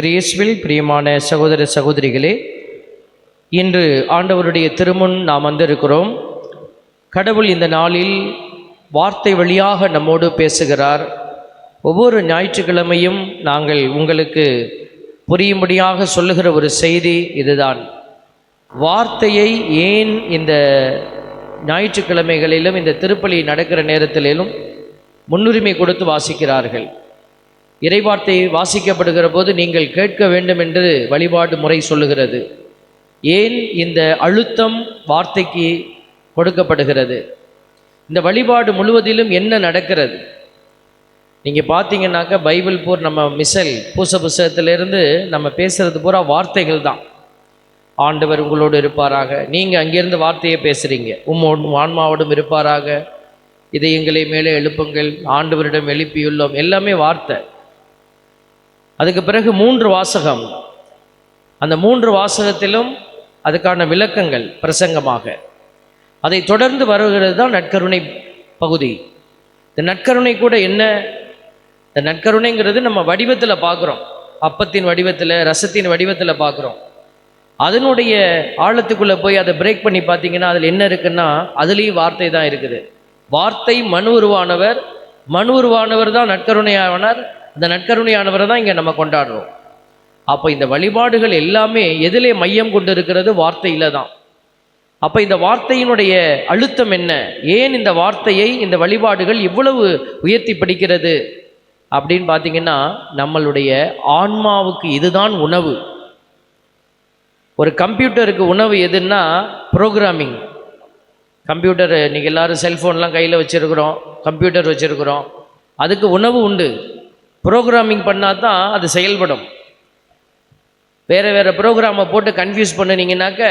இயேசுவில் பிரியமான சகோதர சகோதரிகளே, இன்று ஆண்டவருடைய திருமுன் நாம் வந்திருக்கிறோம். கடவுள் இந்த நாளில் வார்த்தை வழியாக நம்மோடு பேசுகிறார். ஒவ்வொரு ஞாயிற்றுக்கிழமையும் நாங்கள் உங்களுக்கு புரியும்படியாக சொல்லுகிற ஒரு செய்தி இதுதான். வார்த்தையை ஏன் இந்த ஞாயிற்றுக்கிழமைகளிலும் இந்த திருப்பலி நடக்கிற நேரத்திலும் முன்னுரிமை கொடுத்து வாசிக்கிறார்கள். இறைவார்த்தை வாசிக்கப்படுகிற போது நீங்கள் கேட்க வேண்டும் என்று வழிபாடு முறை சொல்லுகிறது. ஏன் இந்த அழுத்தம் வார்த்தைக்கு கொடுக்கப்படுகிறது? இந்த வழிபாடு முழுவதிலும் என்ன நடக்கிறது? நீங்கள் பார்த்தீங்கன்னாக்கா பைபிள் நம்ம மிசல் பூச புஸ்தகத்திலிருந்து நம்ம பேசுகிறது பூரா வார்த்தைகள் தான். ஆண்டவர் உங்களோடு இருப்பாராக, நீங்கள் அங்கேருந்து வார்த்தையை பேசுகிறீங்க. உம்மோடும் ஆன்மாவோடும் இருப்பாராக, இதை எங்களை மேலே எழுப்புங்கள், ஆண்டவரிடம் எழுப்பியுள்ளோம், எல்லாமே வார்த்தை. அதுக்கு பிறகு 3 வாசகம். அந்த 3 வாசகத்திலும் அதுக்கான விளக்கங்கள் பிரசங்கமாக. அதை தொடர்ந்து வருகிறது தான் நற்கருணை பகுதி. இந்த நற்கருணை கூட என்ன? இந்த நற்கருணைங்கிறது நம்ம வடிவத்தில் பார்க்குறோம், அப்பத்தின் வடிவத்தில், ரசத்தின் வடிவத்தில் பார்க்குறோம். அதனுடைய ஆழத்துக்குள்ளே போய் அதை பிரேக் பண்ணி பார்த்தீங்கன்னா அதில் என்ன இருக்குன்னா, அதுலேயும் வார்த்தை தான் இருக்குது. வார்த்தை மனு உருவானவர் தான் நற்கருணையானவர். இந்த நற்கருணையானவரை தான் இங்கே நம்ம கொண்டாடுறோம். அப்போ இந்த வழிபாடுகள் எல்லாமே எதிலே மையம் கொண்டு இருக்கிறது? வார்த்தையில் தான். அப்போ இந்த வார்த்தையினுடைய அழுத்தம் என்ன? ஏன் இந்த வார்த்தையை இந்த வழிபாடுகள் இவ்வளவு உயர்த்தி படிக்கிறது அப்படின்னு பார்த்தீங்கன்னா, நம்மளுடைய ஆன்மாவுக்கு இதுதான் உணவு. ஒரு கம்ப்யூட்டருக்கு உணவு எதுன்னா ப்ரோக்ராமிங். கம்ப்யூட்டர் நீங்கள் எல்லோரும் செல்ஃபோன்லாம் கையில் வச்சுருக்குறோம், கம்ப்யூட்டர் வச்சுருக்குறோம். அதுக்கு உணவு உண்டு. ப்ரோக்ராமிங் பண்ணால் தான் அது செயல்படும். வேறு ப்ரோக்ராமை போட்டு கன்ஃபியூஸ் பண்ணினீங்கன்னாக்க,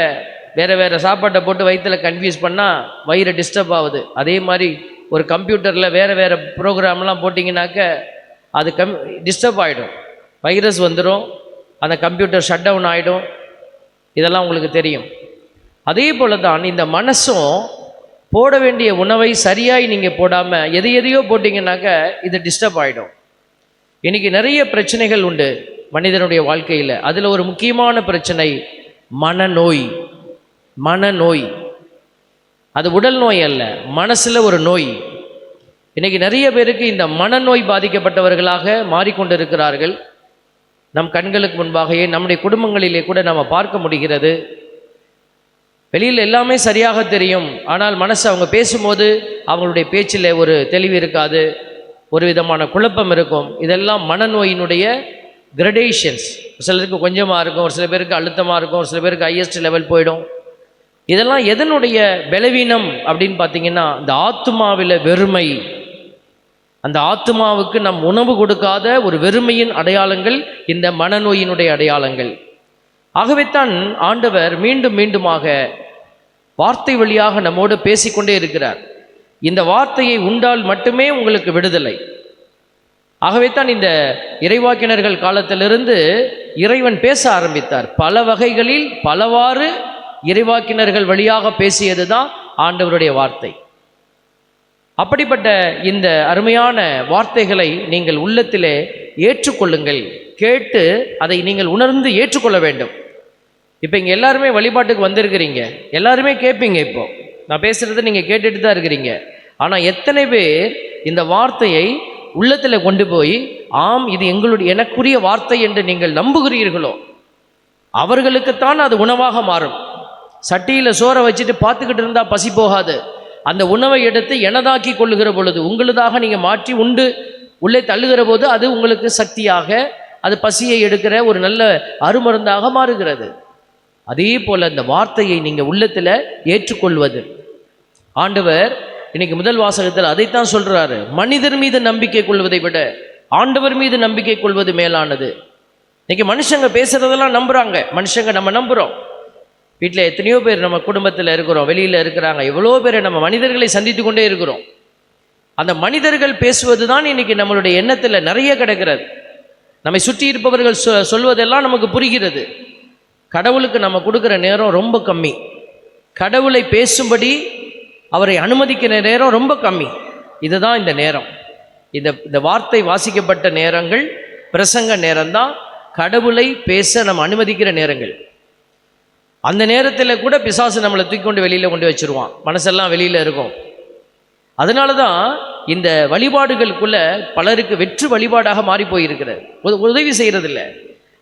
வேறு சாப்பாட்டை போட்டு வயிற்றில் கன்ஃபியூஸ் பண்ணால் வயிறு டிஸ்டர்ப் ஆகுது. அதே மாதிரி ஒரு கம்ப்யூட்டரில் வேறு ப்ரோக்ராம்லாம் போட்டிங்கனாக்க அது டிஸ்டர்ப் ஆகிடும், வைரஸ் வந்துடும், அந்த கம்ப்யூட்டர் ஷட் டவுன் ஆகிடும். இதெல்லாம் உங்களுக்கு தெரியும். அதே போல் தான் இந்த மனசும் போட வேண்டிய உணவை சரியாய் நீங்கள் போடாமல் எதையோ போட்டிங்கனாக்க இது டிஸ்டர்ப் ஆகிடும். இன்றைக்கி நிறைய பிரச்சனைகள் உண்டு மனிதனுடைய வாழ்க்கையில். அதில் ஒரு முக்கியமான பிரச்சனை மனநோய். அது உடல் நோய் அல்ல, மனசில் ஒரு நோய். இன்றைக்கி நிறைய பேருக்கு இந்த மனநோய் பாதிக்கப்பட்டவர்களாக மாறிக்கொண்டிருக்கிறார்கள். நம் கண்களுக்கு முன்பாகவே நம்முடைய குடும்பங்களிலே கூட நம்ம பார்க்க முடிகிறது. வெளியில் எல்லாமே சரியாக தெரியும், ஆனால் மனசு அவங்க பேசும்போது அவங்களுடைய பேச்சில் ஒரு தெளிவு இருக்காது, ஒரு விதமான குழப்பம் இருக்கும். இதெல்லாம் மனநோயினுடைய கிரடேஷன்ஸ். சிலருக்கு கொஞ்சமாக இருக்கும், ஒரு சில பேருக்கு அழுத்தமாக இருக்கும், ஒரு சில பேருக்கு ஹையஸ்ட் லெவல் போயிடும். இதெல்லாம் எதனுடைய பலவீனம் அப்படின்னு பார்த்தீங்கன்னா, இந்த ஆத்மாவில் வெறுமை. அந்த ஆத்மாவுக்கு நம் உணவு கொடுக்காத ஒரு வெறுமையின் அடையாளங்கள் இந்த மனநோயினுடைய அடையாளங்கள். ஆகவே தான் ஆண்டவர் மீண்டும் மீண்டுமாக வார்த்தை வழியாக நம்மோடு பேசிக்கொண்டே இருக்கிறார். இந்த வார்த்தையை உண்டால் மட்டுமே உங்களுக்கு விடுதலை. ஆகவே தான் இந்த இறைவாக்கினர்கள் காலத்திலிருந்து இறைவன் பேச ஆரம்பித்தார். பல வகைகளில் பலவாறு இறைவாக்கினர்கள் வழியாக பேசியது தான் ஆண்டவருடைய வார்த்தை. அப்படிப்பட்ட இந்த அருமையான வார்த்தைகளை நீங்கள் உள்ளத்திலே ஏற்றுக்கொள்ளுங்கள். கேட்டு அதை நீங்கள் உணர்ந்து ஏற்றுக்கொள்ள வேண்டும். இப்போ இங்கே எல்லாருமே வழிபாட்டுக்கு வந்திருக்கிறீங்க, எல்லாருமே கேட்பீங்க. இப்போ நான் பேசுகிறத நீங்கள் கேட்டுட்டு தான் இருக்கிறீங்க. ஆனால் எத்தனை பேர் இந்த வார்த்தையை உள்ளத்தில் கொண்டு போய், ஆம் இது எனக்குரிய வார்த்தை என்று நீங்கள் நம்புகிறீர்களோ அவர்களுக்குத்தான் அது உணவாக மாறும். சட்டியில் சோறை வச்சுட்டு பார்த்துக்கிட்டு இருந்தால் பசி போகாது. அந்த உணவை எடுத்து எனதாக்கி கொள்ளுகிற பொழுது, உங்களுதாக நீங்கள் மாற்றி உண்டு உள்ளே தள்ளுகிற போது அது உங்களுக்கு சக்தியாக, அது பசியை எடுக்கிற ஒரு நல்ல அருமருந்தாக மாறுகிறது. அதே போல் அந்த வார்த்தையை நீங்கள் உள்ளத்தில் ஏற்றுக்கொள்வது. ஆண்டவர் இன்னைக்கு முதல் வாசகத்தில் அதைத்தான் சொல்கிறாரு. மனிதர் மீது நம்பிக்கை கொள்வதை விட ஆண்டவர் மீது நம்பிக்கை கொள்வது மேலானது. இன்னைக்கு மனுஷங்க பேசுகிறதெல்லாம் நம்புகிறாங்க, மனுஷங்க நம்ம நம்புகிறோம். வீட்டில் எத்தனையோ பேர் நம்ம குடும்பத்தில் இருக்கிறோம், வெளியில் இருக்கிறாங்க, எவ்வளோ பேரை நம்ம மனிதர்களை சந்தித்து கொண்டே இருக்கிறோம். அந்த மனிதர்கள் பேசுவது தான் இன்றைக்கி நம்மளுடைய எண்ணத்தில் நிறைய கிடக்கிறது. நம்மை சுற்றி இருப்பவர்கள் சொல்வதெல்லாம் நமக்கு புரிகிறது. கடவுளுக்கு நம்ம கொடுக்குற நேரம் ரொம்ப கம்மி. கடவுளை பேசும்படி அவரை அனுமதிக்கிற நேரம் ரொம்ப கம்மி. இதுதான் இந்த நேரம். இந்த வார்த்தை வாசிக்கப்பட்ட நேரங்கள் பிரசங்க நேரம்தான். கடவுளை பேச நம்ம அனுமதிக்கிற நேரங்கள். அந்த நேரத்தில் கூட பிசாசு நம்மளை தூக்கி கொண்டு வெளியில் கொண்டு வச்சிருவான், மனசெல்லாம் வெளியில் இருக்கும். அதனால தான் இந்த வழிபாடுகளுக்குள்ள பலருக்கு வெற்று வழிபாடாக மாறி போயிருக்கிறது. உதவி செய்கிறதில்ல.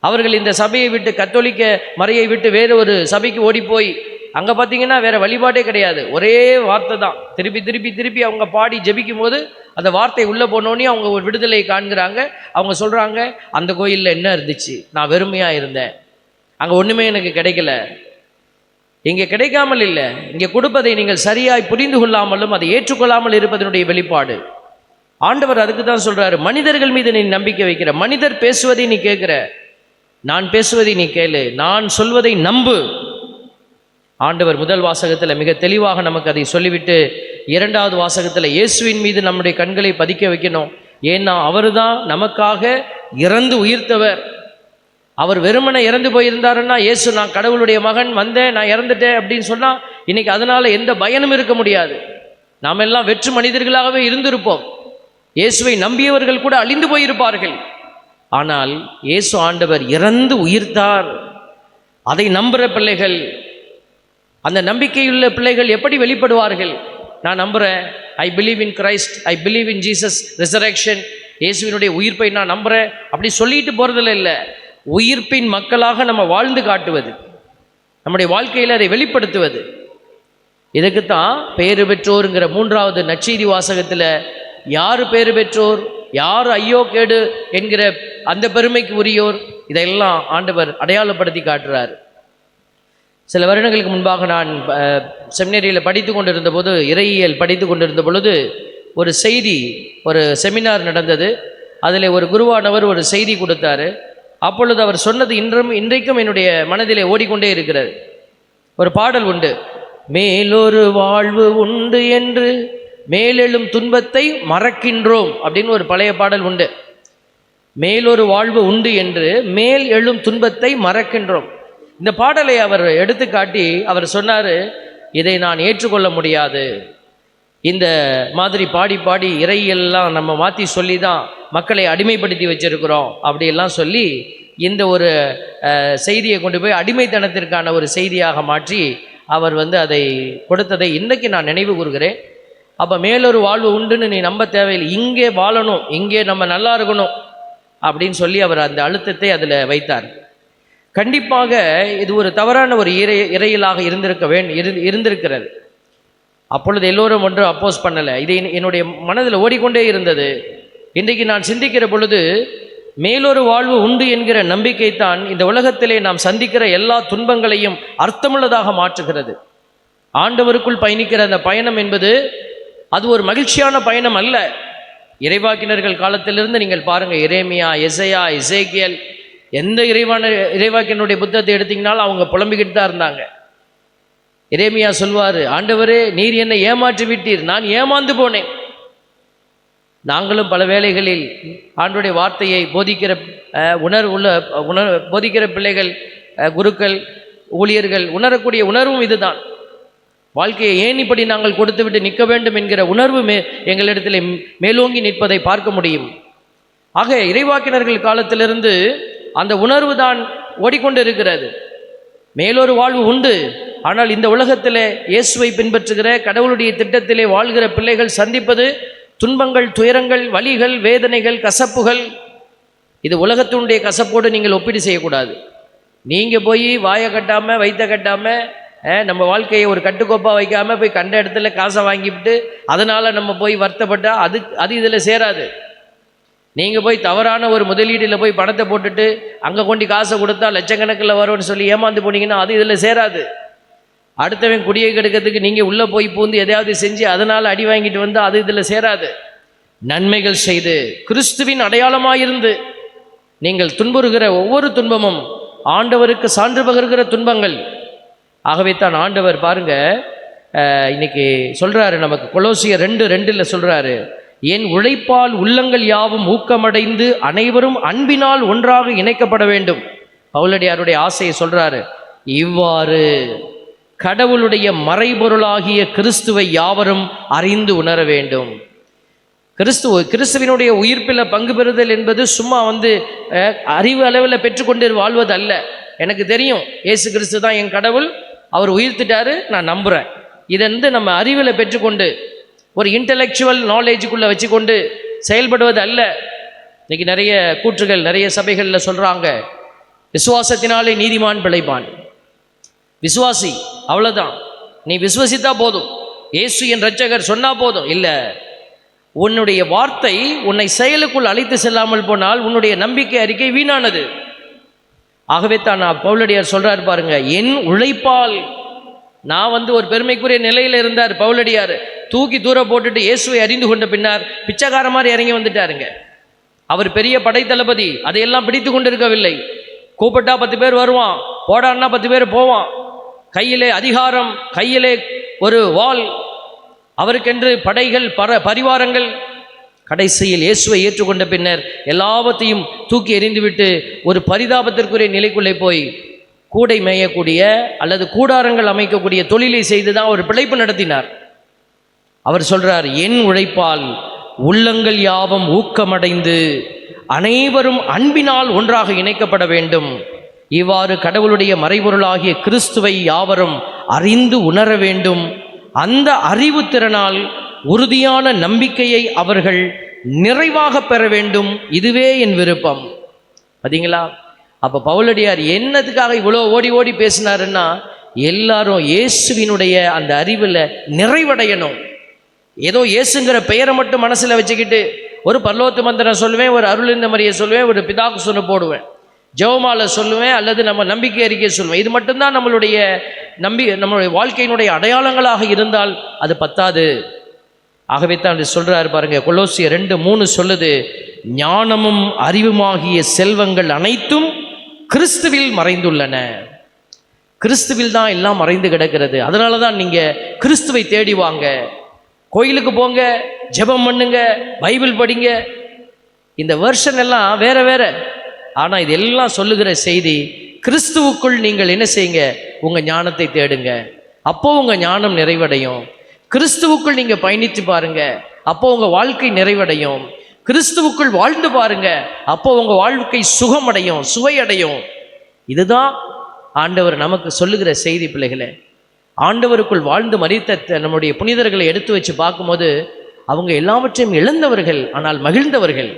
அவர்கள் இந்த சபையை விட்டு, கத்தோலிக்க மறையை விட்டு வேறு ஒரு சபைக்கு ஓடி போய் அங்கே பார்த்தீங்கன்னா வேறு வழிபாடே கிடையாது, ஒரே வார்த்தை தான். திருப்பி திருப்பி திருப்பி அவங்க பாடி ஜெபிக்கும் போது அந்த வார்த்தை உள்ளே போனோன்னே அவங்க ஒரு விடுதலையை காண்கிறாங்க. அவங்க சொல்கிறாங்க, அந்த கோயிலில் என்ன இருந்துச்சு, நான் வெறுமையாக இருந்தேன், அங்கே ஒன்றுமே எனக்கு கிடைக்கல. இங்கே கிடைக்காமல் இல்லை, இங்கே கொடுப்பதை நீங்கள் சரியாய் புரிந்து கொள்ளாமலும் அதை ஏற்றுக்கொள்ளாமல் இருப்பதனுடைய வெளிப்பாடு. ஆண்டவர் அதுக்கு தான் சொல்கிறாரு, மனிதர்கள் மீது நீ நம்பிக்கை வைக்கிற, மனிதர் பேசுவதை நீ கேட்குற, நான் பேசுவதை நீ கேளு, நான் சொல்வதை நம்பு. ஆண்டவர் முதல் வாசகத்தில் மிக தெளிவாக நமக்கு அதை சொல்லிவிட்டு, இரண்டாவது வாசகத்தில் இயேசுவின் மீது நம்முடைய கண்களை பதிக்க வைக்கணும். ஏன்னா அவர் தான் நமக்காக இறந்து உயிர்த்தவர். அவர் வெறுமனை இறந்து போயிருந்தாருன்னா, இயேசு நான் கடவுளுடைய மகன் வந்தேன், நான் இறந்துட்டேன் அப்படின்னு சொன்னால் இன்னைக்கு அதனால் எந்த பயனும் இருக்க முடியாது. நாம் எல்லாம் வெற்று மனிதர்களாகவே இருந்திருப்போம். இயேசுவை நம்பியவர்கள் கூட அழிந்து போயிருப்பார்கள். ஆனால் இயேசு ஆண்டவர் இறந்து உயிர்த்தார். அதை நம்புகிற பிள்ளைகள், அந்த நம்பிக்கையுள்ள பிள்ளைகள் எப்படி வெளிப்படுவார்கள்? நான் நம்புகிறேன், I believe in Christ, I believe in Jesus resurrection, இயேசுவினுடைய உயிர்ப்பை நான் நம்புகிறேன் அப்படி சொல்லிட்டு போகிறதில்ல. இல்லை, உயிர்ப்பின் மக்களாக நம்ம வாழ்ந்து காட்டுவது, நம்முடைய வாழ்க்கையில் அதை வெளிப்படுத்துவது. இதுக்குத்தான் பேறு பெற்றோருங்கிற மூன்றாவது நற்செய்தி வாசகத்தில் யார் பேறு பெற்றோர், யார் ஐயோ கேடு என்கிற அந்த பெருமைக்கு உரியோர், இதையெல்லாம் ஆண்டவர் அடையாளப்படுத்தி காட்டுறார். சில வருடங்களுக்கு முன்பாக நான் செமினரியில் படித்து கொண்டிருந்த போது, இறையியல் படித்து கொண்டிருந்த பொழுது ஒரு செய்தி, ஒரு செமினார் நடந்தது. அதில் ஒரு குருவானவர் ஒரு செய்தி கொடுத்தாரு. அப்பொழுது அவர் சொன்னது இன்றைக்கும் என்னுடைய மனதிலே ஓடிக்கொண்டே இருக்கிறது. ஒரு பாடல் உண்டு, மேலொரு வாழ்வு உண்டு என்று மேலெழும் துன்பத்தை மறக்கின்றோம் அப்படின்னு ஒரு பழைய பாடல் உண்டு. மேலொரு வாழ்வு உண்டு என்று மேல் எழும் துன்பத்தை மறக்கின்றோம். இந்த பாடலை அவர் எடுத்து காட்டி அவர் சொன்னார், இதை நான் ஏற்றுக்கொள்ள முடியாது. இந்த மாதிரி பாடி பாடி இறையெல்லாம் நம்ம மாற்றி சொல்லி தான் மக்களை அடிமைப்படுத்தி வச்சிருக்கிறோம் அப்படியெல்லாம் சொல்லி இந்த ஒரு செய்தியை கொண்டு போய் அடிமைத்தனத்திற்கான ஒரு செய்தியாக மாற்றி அவர் அதை கொடுத்ததை இன்றைக்கு நான் நினைவு கூறுகிறேன். அப்போ மேலொரு வாழ்வு உண்டுன்னு நீ நம்ப தேவையில்லை, இங்கே வாழணும், இங்கே நம்ம நல்லா இருக்கணும் அப்படின்னு சொல்லி அவர் அந்த அழுத்தத்தை அதில் வைத்தார். கண்டிப்பாக இது ஒரு தவறான ஒரு இறையியலாக இருந்திருக்கிறது. அப்பொழுது எல்லோரும் ஒன்றும் அப்போஸ் பண்ணலை. இது என்னுடைய மனதில் ஓடிக்கொண்டே இருந்தது. இன்றைக்கு நான் சிந்திக்கிற பொழுது மேலொரு வாழ்வு உண்டு என்கிற நம்பிக்கைத்தான் இந்த உலகத்திலே நாம் சந்திக்கிற எல்லா துன்பங்களையும் அர்த்தமுள்ளதாக மாற்றுகிறது. ஆண்டவருக்குள் பயணிக்கிற அந்த பயணம் என்பது அது ஒரு மகிழ்ச்சியான பயணம் அல்ல. இறைவாக்கினர்கள் காலத்திலிருந்து நீங்கள் பாருங்கள், எரேமியா, எசையா, எசேக்கியேல், எந்த இறைவாக்கினுடைய புத்தகத்தை எடுத்தீங்கனாலும் அவங்க புலம்பிக்கிட்டு தான் இருந்தாங்க. எரேமியா சொல்வார், ஆண்டவரே நீர் என்னை ஏமாற்றி விட்டீர், நான் ஏமாந்து போனேன். நாங்களும் பல வேளைகளில் ஆண்டவருடைய வார்த்தையை போதிக்கிற போதிக்கிற பிள்ளைகள், குருக்கள், ஊழியர்கள் உணரக்கூடிய உணர்வும் இதுதான். வாழ்க்கையை ஏன் இப்படி நாங்கள் கொடுத்து விட்டு நிற்க வேண்டும் என்கிற உணர்வு எங்களிடத்தில் மேலோங்கி நிற்பதை பார்க்க முடியும். ஆக இறைவாக்கினர்கள் காலத்திலிருந்து அந்த உணர்வு தான் ஓடிக்கொண்டு இருக்கிறது. மேலொரு வாழ்வு உண்டு. ஆனால் இந்த உலகத்திலே இயேசுவை பின்பற்றுகிற, கடவுளுடைய திட்டத்திலே வாழ்கிற பிள்ளைகள் சந்திப்பது துன்பங்கள், துயரங்கள், வலிகள், வேதனைகள், கசப்புகள். இது உலகத்தினுடைய கசப்போடு நீங்கள் ஒப்பீடு செய்யக்கூடாது. நீங்கள் போய் வாயை கட்டாமல், வயிற்ற கட்டாமல், நம்ம வாழ்க்கையை ஒரு கட்டுக்கோப்பாக வைக்காமல் போய் கண்ட இடத்துல காசை வாங்கிவிட்டு அதனால் நம்ம போய் வருத்தப்பட்டால் அது இதில் சேராது. நீங்கள் போய் தவறான ஒரு முதலீட்டில் போய் பணத்தை போட்டுட்டு அங்கே கொண்டு காசை கொடுத்தா லட்சக்கணக்கில் வரும்னு சொல்லி ஏமாந்து போனீங்கன்னா அது இதில் சேராது. அடுத்தவன் குடியை கெடுக்கிறதுக்கு நீங்கள் உள்ளே போய் பூந்து எதையாவது செஞ்சு அதனால் அடி வாங்கிட்டு வந்து அது இதில் சேராது. நன்மைகள் செய்து கிறிஸ்துவின் அடையாளமாயிருந்து நீங்கள் துன்புறுகிற ஒவ்வொரு துன்பமும் ஆண்டவருக்கு சான்று பகர்கிற துன்பங்கள். ஆகவே தான் ஆண்டவர் பாருங்க இன்னைக்கு சொல்கிறாரு நமக்கு, கொலோசியர் 2:2 சொல்கிறாரு, என் உழைப்பால் உள்ளங்கள் யாவும் ஊக்கமடைந்து அனைவரும் அன்பினால் ஒன்றாக இணைக்கப்பட வேண்டும். பவுலடியாருடைய ஆசையை சொல்கிறாரு. இவ்வாறு கடவுளுடைய மறைபொருளாகிய கிறிஸ்துவை யாவரும் அறிந்து உணர வேண்டும். கிறிஸ்துவினுடைய உயிர்ப்பில் பங்கு பெறுதல் என்பது சும்மா அறிவு அளவில் பெற்றுக்கொண்டு வாழ்வது அல்ல. எனக்கு தெரியும் இயேசு கிறிஸ்து தான் என் கடவுள், அவர் உயிர்த்திட்டாரு, நான் நம்புகிறேன். இதை நம்ம அறிவில் பெற்றுக்கொண்டு ஒரு இன்டலெக்சுவல் நாலேஜுக்குள்ளே வச்சுக்கொண்டு செயல்படுவது அல்ல. இன்னைக்கு நிறைய கூற்றுகள் நிறைய சபைகளில் சொல்கிறாங்க, விசுவாசத்தினாலே நீதிமான் பிழைப்பான். விசுவாசி, அவ்வளோதான், நீ விசுவசித்தா போதும், இயேசு என் இரட்சகர் சொன்னா போதும். இல்லை, உன்னுடைய வார்த்தை உன்னை செயலுக்குள் அழைத்து செல்லாமல் போனால் உன்னுடைய நம்பிக்கை அறிக்கை வீணானது. ஆகவே தான் பவுலடியார் சொல்றாரு பாருங்க, என் உழைப்பால் நான் ஒரு பெருமைக்குரிய நிலையில் இருந்தார் பவுலடியார். தூக்கி தூர போட்டுட்டு இயேசுவை அறிந்து கொண்ட பின்னார் பிச்சைக்கார மாதிரி இறங்கி வந்துட்டாருங்க. அவர் பெரிய படைத்தளபதி, அதையெல்லாம் பிடித்து கொண்டிருக்கவில்லை. கூப்பிட்டா 10 பேர் வருவான், போடான்னா 10 பேர் போவான். கையிலே அதிகாரம், கையிலே ஒரு வாள், அவருக்கென்று படைகள், பரிவாரங்கள். கடைசியில் இயேசுவை ஏற்றுக்கொண்ட பின்னர் எல்லாவற்றையும் தூக்கி எறிந்துவிட்டு ஒரு பரிதாபத்திற்குரிய நிலைக்குள்ளே போய் கூடை மேயக்கூடிய அல்லது கூடாரங்கள் அமைக்கக்கூடிய தொழிலை செய்துதான் ஒரு பிழைப்பு நடத்தினார். அவர் சொல்றார், என் உழைப்பால் உள்ளங்கள் யாவும் ஊக்கமடைந்து அனைவரும் அன்பினால் ஒன்றாக இணைக்கப்பட வேண்டும். இவ்வாறு கடவுளுடைய மறைபொருளாகிய கிறிஸ்துவை யாவரும் அறிந்து உணர வேண்டும். அந்த அறிவு திறனால் உறுதியான நம்பிக்கையை அவர்கள் நிறைவாக பெற வேண்டும். இதுவே என் விருப்பம். பார்த்தீங்களா? அப்போ பவுலடியார் என்னதுக்காக இவ்வளோ ஓடி ஓடி பேசினாருன்னா, எல்லாரும் இயேசுவினுடைய அந்த அறிவில் நிறைவடையணும். ஏதோ இயேசுங்கிற பெயரை மட்டும் மனசில் வச்சுக்கிட்டு ஒரு பரலோகத்து மந்திரம் சொல்லுவேன், ஒரு அருளிந்த மரியை சொல்லுவேன், ஒரு பிதாக்கு சொன்ன போடுவேன், ஜெபமாலை சொல்லுவேன், அல்லது நம்ம நம்பிக்கை அறிக்கை சொல்லுவேன். இது மட்டும்தான் நம்மளுடைய வாழ்க்கையினுடைய அடையாளங்களாக இருந்தால் அது பத்தாது. ஆகவே தான் சொல்றாரு பாருங்க, கொலோசியர் 2:3 சொல்லுது, ஞானமும் அறிவுமாகிய செல்வங்கள் அனைத்தும் கிறிஸ்துவில் மறைந்துள்ளன. கிறிஸ்துவில் தான் எல்லாம் மறைந்து கிடக்கிறது. அதனால தான் நீங்க கிறிஸ்துவை தேடி வாங்க, கோயிலுக்கு போங்க, ஜெபம் பண்ணுங்க, பைபிள் படிங்க. இந்த வெர்ஷன் எல்லாம் வேற வேற, ஆனா இதெல்லாம் சொல்லுகிற செய்தி, கிறிஸ்துவுக்குள் நீங்கள் என்ன செய்யுங்க, உங்க ஞானத்தை தேடுங்க, அப்போ உங்க ஞானம் நிறைவடையும். கிறிஸ்துவுக்குள் நீங்க பயணித்து பாருங்க, அப்போ உங்க வாழ்க்கை நிறைவடையும். கிறிஸ்துவுக்குள் வாழ்ந்து பாருங்க, அப்போ உங்க வாழ்க்கை சுகமடையும், சுவையடையும். இதுதான் ஆண்டவர் நமக்கு சொல்லுகிற செய்தி. பிள்ளைகளே, ஆண்டவருக்குள் வாழ்ந்து மரித்த நம்முடைய புனிதர்களை எடுத்து வச்சு பார்க்கும்போது அவங்க எல்லாவற்றையும் இழந்தவர்கள், ஆனால் மகிழ்ந்தவர்கள்.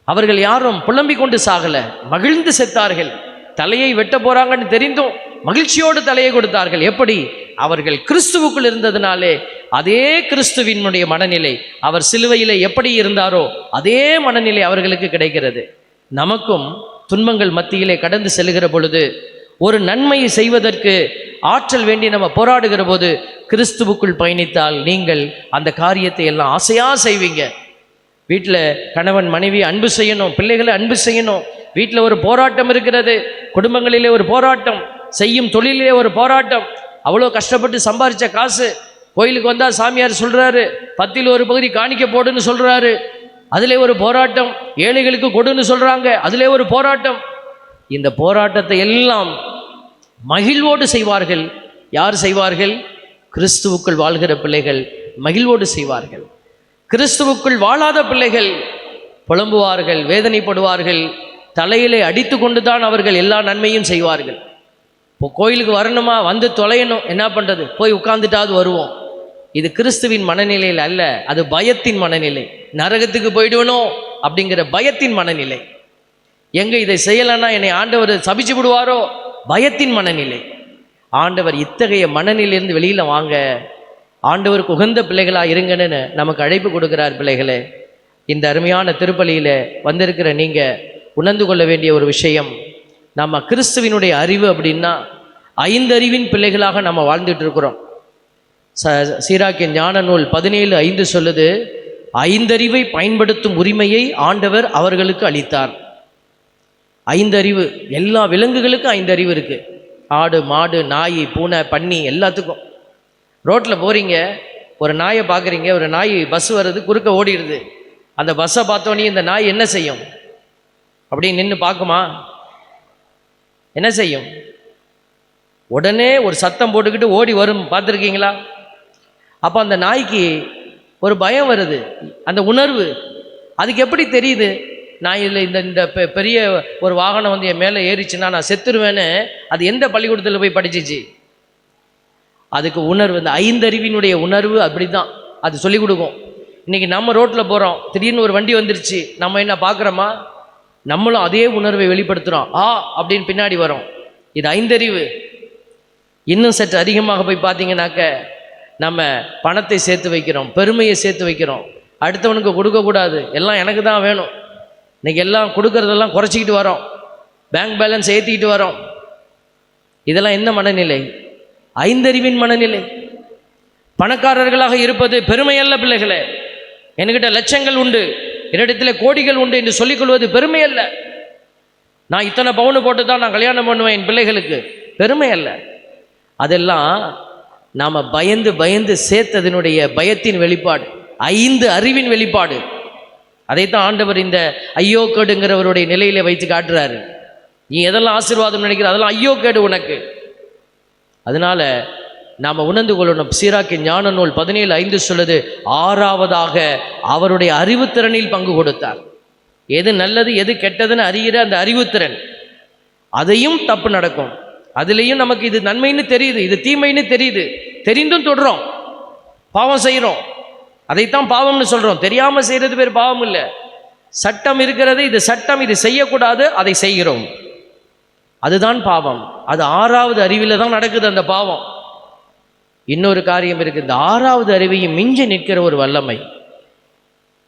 அவர்கள் யாரும் புலம்பிக் கொண்டு சாகல, மகிழ்ந்து செத்தார்கள். தலையை வெட்ட போறாங்கன்னு தெரிந்தும் மகிழ்ச்சியோடு தலையை கொடுத்தார்கள். எப்படி? அவர்கள் கிறிஸ்துவுக்குள் இருந்ததுனாலே. அதே கிறிஸ்துவினுடைய மனநிலை, அவர் சிலுவையிலே எப்படி இருந்தாரோ அதே மனநிலை அவர்களுக்கு கிடைக்கிறது. நமக்கும் துன்பங்கள் மத்தியிலே கடந்து செல்கிற பொழுது, ஒரு நன்மையை செய்வதற்கு ஆற்றல் வேண்டி நம்ம போராடுகிற போது கிறிஸ்துவுக்குள் பயணித்தால் நீங்கள் அந்த காரியத்தை எல்லாம் ஆசையாக செய்வீங்க. வீட்டில் கணவன் மனைவி அன்பு செய்யணும், பிள்ளைகளை அன்பு செய்யணும். வீட்டில் ஒரு போராட்டம் இருக்கிறது, குடும்பங்களிலே ஒரு போராட்டம், செய்யும் தொழிலே ஒரு போராட்டம். அவ்வளோ கஷ்டப்பட்டு சம்பாரித்த காசு கோயிலுக்கு வந்தால் சாமியார் சொல்கிறாரு 10ல் 1 பகுதி காணிக்க போடுன்னு சொல்கிறாரு, அதிலே ஒரு போராட்டம். ஏழைகளுக்கு கொடுன்னு சொல்கிறாங்க, அதிலே ஒரு போராட்டம். இந்த போராட்டத்தை எல்லாம் மகிழ்வோடு செய்வார்கள். யார் செய்வார்கள்? கிறிஸ்துவுக்குள் வாழ்கிற பிள்ளைகள் மகிழ்வோடு செய்வார்கள். கிறிஸ்துவுக்குள் வாழாத பிள்ளைகள் புலம்புவார்கள், வேதனைப்படுவார்கள், தலையிலே அடித்து கொண்டு தான் அவர்கள் எல்லா நன்மையும் செய்வார்கள். இப்போ கோயிலுக்கு வரணுமா, வந்து தொலையணும், என்ன பண்ணுறது, போய் உட்கார்ந்துட்டாவது வருவோம். இது கிறிஸ்துவின் மனநிலையில் அல்ல, அது பயத்தின் மனநிலை. நரகத்துக்கு போயிடுவனோ அப்படிங்கிற பயத்தின் மனநிலை. எங்க இதை செய்யலைன்னா என்னை ஆண்டவர் சபிச்சு விடுவாரோ, பயத்தின் மனநிலை. ஆண்டவர் இத்தகைய மனநிலையிலிருந்து வெளியில வாங்க, ஆண்டவருக்கு உகந்த பிள்ளைகளா இருங்கன்னு நமக்கு அழைப்பு கொடுக்கிறார். பிள்ளைகளே, இந்த அருமையான திருப்பலியில வந்திருக்கிற நீங்க உணர்ந்து கொள்ள வேண்டிய ஒரு விஷயம், நம்ம கிறிஸ்துவினுடைய அறிவு அப்படின்னா 5 அறிவின் பிள்ளைகளாக நம்ம வாழ்ந்துட்டு இருக்கிறோம். சீராக்கிய ஞான நூல் 17:5 சொல்லுது, 5 அறிவை பயன்படுத்தும் உரிமையை ஆண்டவர் அவர்களுக்கு அளித்தார். 5 அறிவு, எல்லா விலங்குகளுக்கும் 5 அறிவு இருக்கு. ஆடு, மாடு, நாய், பூனை, பன்னி, எல்லாத்துக்கும். ரோட்டில் போகிறீங்க, ஒரு நாயை பார்க்குறீங்க, ஒரு நாய் பஸ் வருது, குறுக்க ஓடிடுது. அந்த பஸ்ஸை பார்த்தோன்னே இந்த நாய் என்ன செய்யும்? அப்படி நின்று பார்க்குமா? என்ன செய்யும்? உடனே ஒரு சத்தம் போட்டுக்கிட்டு ஓடி வரும். பார்த்துருக்கீங்களா? அப்போ அந்த நாய்க்கு ஒரு பயம் வருது. அந்த உணர்வு. அதுக்கு எப்படி தெரியுது? நான் இதில் இந்த பெரிய ஒரு வாகனம் வந்து என் மேலே ஏறிச்சுன்னா நான் செத்துருவேன்னு அது எந்த பள்ளிக்கூடத்தில் போய் படிச்சிச்சு? அதுக்கு உணர்வு, இந்த ஐந்தறிவினுடைய உணர்வு அப்படி தான் அது சொல்லிக் கொடுக்கும். இன்றைக்கி நம்ம ரோட்டில் போகிறோம், திடீர்னு ஒரு வண்டி வந்துருச்சு, நம்ம என்ன பார்க்குறோமா? நம்மளும் அதே உணர்வை வெளிப்படுத்துகிறோம், அப்படின்னு பின்னாடி வரோம். இது ஐந்தறிவு. இன்னும் சற்று அதிகமாக போய் பார்த்தீங்கன்னாக்க நம்ம பணத்தை சேர்த்து வைக்கிறோம், பெருமையை சேர்த்து வைக்கிறோம், அடுத்தவனுக்கு கொடுக்கக்கூடாது, எல்லாம் எனக்கு தான் வேணும். இன்றைக்கி எல்லாம் கொடுக்கறதெல்லாம் குறைச்சிக்கிட்டு வரோம், பேங்க் பேலன்ஸ் ஏற்றிக்கிட்டு வரோம். இதெல்லாம் என்ன மனநிலை? ஐந்தறிவின் மனநிலை. பணக்காரர்களாக இருப்பது பெருமை அல்ல பிள்ளைகளே. என்கிட்ட லட்சங்கள் உண்டு, என்னிடத்தில் கோடிகள் உண்டு என்று சொல்லிக்கொள்வது பெருமை அல்ல. நான் இத்தனை பவுன் போட்டு தான் நான் கல்யாணம் பண்ணுவேன் என் பிள்ளைகளுக்கு, பெருமை அல்ல. அதெல்லாம் நாம் பயந்து பயந்து சேர்த்ததனுடைய பயத்தின் வெளிப்பாடு, ஐந்து அறிவின் வெளிப்பாடு. அதைத்தான் ஆண்டவர் இந்த ஐயோ கேடுங்கிறவருடைய நிலையில வைத்து காட்டுறாரு. நீ எதெல்லாம் ஆசீர்வாதம் நினைக்கிற அதெல்லாம் ஐயோ கேடு உனக்கு. அதனால நாம் உணர்ந்து கொள்ளணும். சீராக்கின் ஞான நூல் 17:5 சொல்லுது, ஆறாவதாக அவருடைய அறிவுத்திறனில் பங்கு கொடுத்தார். எது நல்லது எது கெட்டதுன்னு அறிகிற அந்த அறிவுத்திறன். அதையும் தப்பு நடக்கும், அதுலேயும் நமக்கு இது நன்மைன்னு தெரியுது, இது தீமைன்னு தெரியுது, தெரிந்தும் தொடுறோம், பாவம் செய்கிறோம். அதைத்தான் பாவம்னு சொல்கிறோம். தெரியாமல் செய்கிறது பேர் பாவம் இல்லை. சட்டம் இருக்கிறது, இது சட்டம், இது செய்யக்கூடாது, அதை செய்கிறோம், அதுதான் பாவம். அது ஆறாவது அறிவில் தான் நடக்குது அந்த பாவம். இன்னொரு காரியம் இருக்குது, இந்த ஆறாவது அறிவையும் மிஞ்சி நிற்கிற ஒரு வல்லமை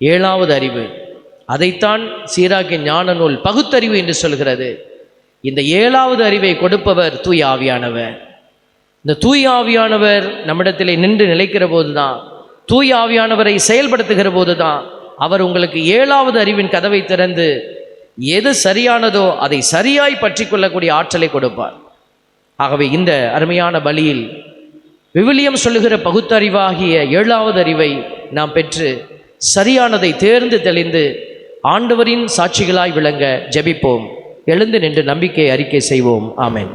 ஏழாவது அறிவு. அதைத்தான் சீராக்கின் ஞான நூல் பகுத்தறிவு என்று சொல்கிறது. இந்த ஏழாவது அறிவை கொடுப்பவர் தூய ஆவியானவர். இந்த தூய ஆவியானவர் நம்மிடத்திலே நின்று நிலைக்கிற போது தான், தூய ஆவியானவரை செயல்படுத்துகிற போது தான் அவர் உங்களுக்கு ஏழாவது அறிவின் கதவை திறந்து எது சரியானதோ அதை சரியாய் பற்றி கொள்ளக்கூடிய ஆற்றலை கொடுப்பார். ஆகவே இந்த அருமையான பலியில் விவிலியம் சொல்லுகிற பகுத்தறிவாகிய ஏழாவது அறிவை நாம் பெற்று சரியானதை தேர்ந்து தெளிந்து ஆண்டவரின் சாட்சிகளாய் விளங்க ஜெபிப்போம். எழுந்து நின்று நம்பிக்கை அறிக்கை செய்வோம். ஆமென்.